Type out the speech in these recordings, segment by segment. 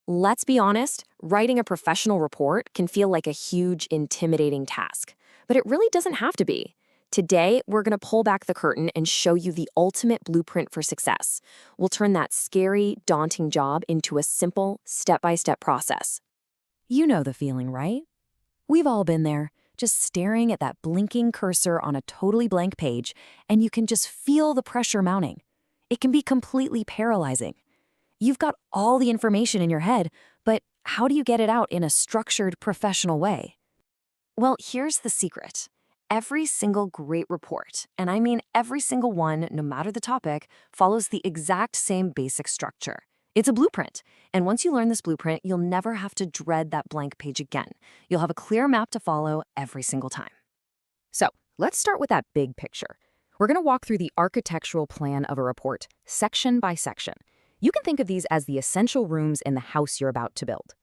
Let's be honest, writing a professional report can feel like a huge, intimidating task, but it really doesn't have to be. Today, we're going to pull back the curtain and show you the ultimate blueprint for success. We'll turn that scary, daunting job into a simple, step-by-step process. You know the feeling, right? We've all been there, just staring at that blinking cursor on a totally blank page, and you can just feel the pressure mounting. It can be completely paralyzing. You've got all the information in your head, but how do you get it out in a structured, professional way? Well, here's the secret. Every single great report, and I mean every single one, no matter the topic, follows the exact same basic structure. It's a blueprint, and once you learn this blueprint, you'll never have to dread that blank page again. You'll have a clear map to follow every single time. So, let's start with that big picture. We're going to walk through the architectural plan of a report, section by section. You can think of these as the essential rooms in the house you're about to build.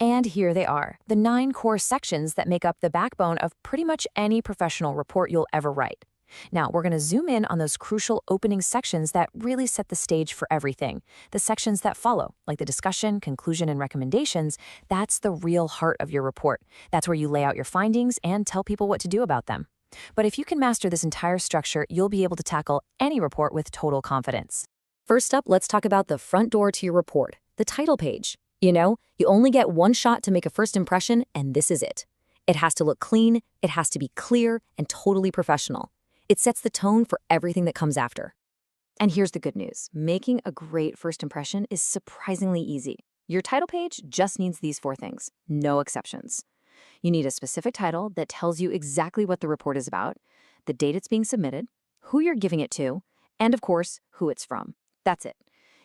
And here they are, the 9 core sections that make up the backbone of pretty much any professional report you'll ever write. Now, we're going to zoom in on those crucial opening sections that really set the stage for everything. The sections that follow, like the discussion, conclusion, and recommendations, that's the real heart of your report. That's where you lay out your findings and tell people what to do about them. But if you can master this entire structure, you'll be able to tackle any report with total confidence. First up, let's talk about the front door to your report, the title page. You know, you only get one shot to make a first impression, and this is it. It has to look clean, it has to be clear, and totally professional. It sets the tone for everything that comes after. And here's the good news. Making a great first impression is surprisingly easy. Your title page just needs these 4 things, no exceptions. You need a specific title that tells you exactly what the report is about, the date it's being submitted, who you're giving it to, and of course, who it's from. That's it.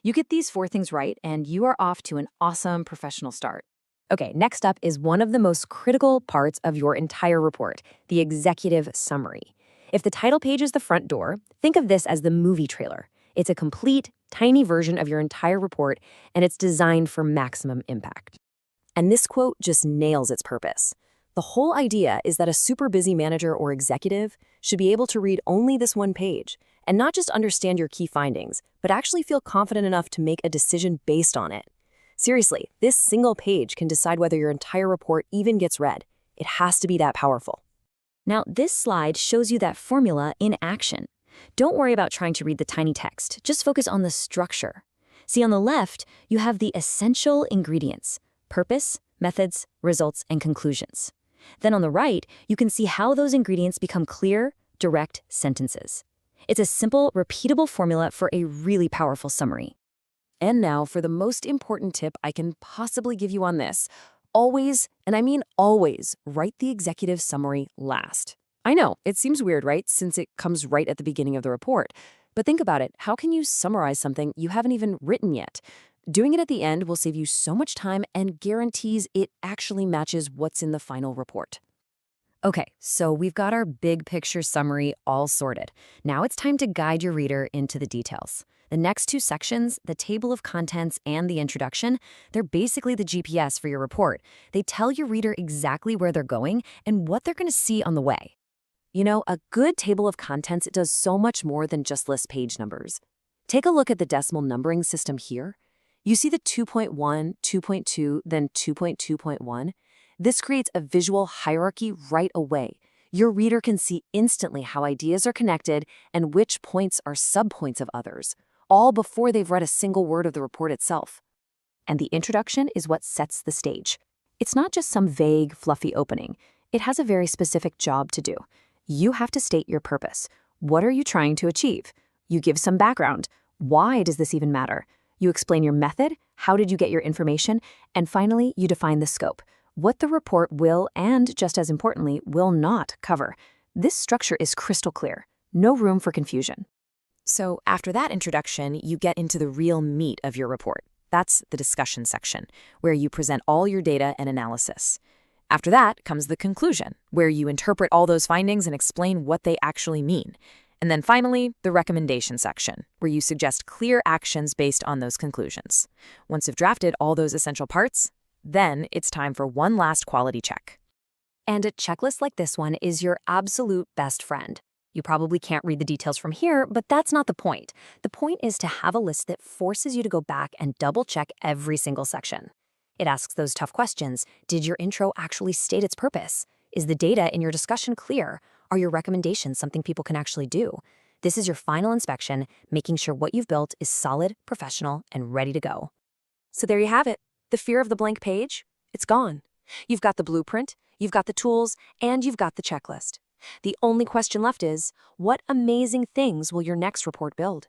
You get these 4 things right, and you are off to an awesome professional start. Okay, next up is one of the most critical parts of your entire report, the executive summary. If the title page is the front door, think of this as the movie trailer. It's a complete, tiny version of your entire report, and it's designed for maximum impact. And this quote just nails its purpose. The whole idea is that a super busy manager or executive should be able to read only this one page and not just understand your key findings, but actually feel confident enough to make a decision based on it. Seriously, this single page can decide whether your entire report even gets read. It has to be that powerful. Now, this slide shows you that formula in action. Don't worry about trying to read the tiny text. Just focus on the structure. See, on the left, you have the essential ingredients: purpose, methods, results, and conclusions. Then on the right, you can see how those ingredients become clear, direct sentences. It's a simple, repeatable formula for a really powerful summary. And now for the most important tip I can possibly give you on this. Always, and I mean always, write the executive summary last. I know, it seems weird, right, since it comes right at the beginning of the report. But think about it, how can you summarize something you haven't even written yet? Doing it at the end will save you so much time and guarantees it actually matches what's in the final report. Okay, so we've got our big picture summary all sorted. Now it's time to guide your reader into the details. The next 2 sections, the table of contents and the introduction, they're basically the GPS for your report. They tell your reader exactly where they're going and what they're going to see on the way. You know, a good table of contents does so much more than just list page numbers. Take a look at the decimal numbering system here. You see the 2.1, 2.2, then 2.2.1? This creates a visual hierarchy right away. Your reader can see instantly how ideas are connected and which points are subpoints of others, all before they've read a single word of the report itself. And the introduction is what sets the stage. It's not just some vague, fluffy opening. It has a very specific job to do. You have to state your purpose. What are you trying to achieve? You give some background. Why does this even matter? You explain your method, how did you get your information, and finally, you define the scope, what the report will and, just as importantly, will not cover. This structure is crystal clear, no room for confusion. So after that introduction, you get into the real meat of your report. That's the discussion section, where you present all your data and analysis. After that comes the conclusion, where you interpret all those findings and explain what they actually mean. And then finally, the recommendation section, where you suggest clear actions based on those conclusions. Once you've drafted all those essential parts, then it's time for one last quality check. And a checklist like this one is your absolute best friend. You probably can't read the details from here, but that's not the point. The point is to have a list that forces you to go back and double-check every single section. It asks those tough questions. Did your intro actually state its purpose? Is the data in your discussion clear? Are your recommendations something people can actually do? This is your final inspection, making sure what you've built is solid, professional, and ready to go. So there you have it. The fear of the blank page? It's gone. You've got the blueprint, you've got the tools, and you've got the checklist. The only question left is, what amazing things will your next report build?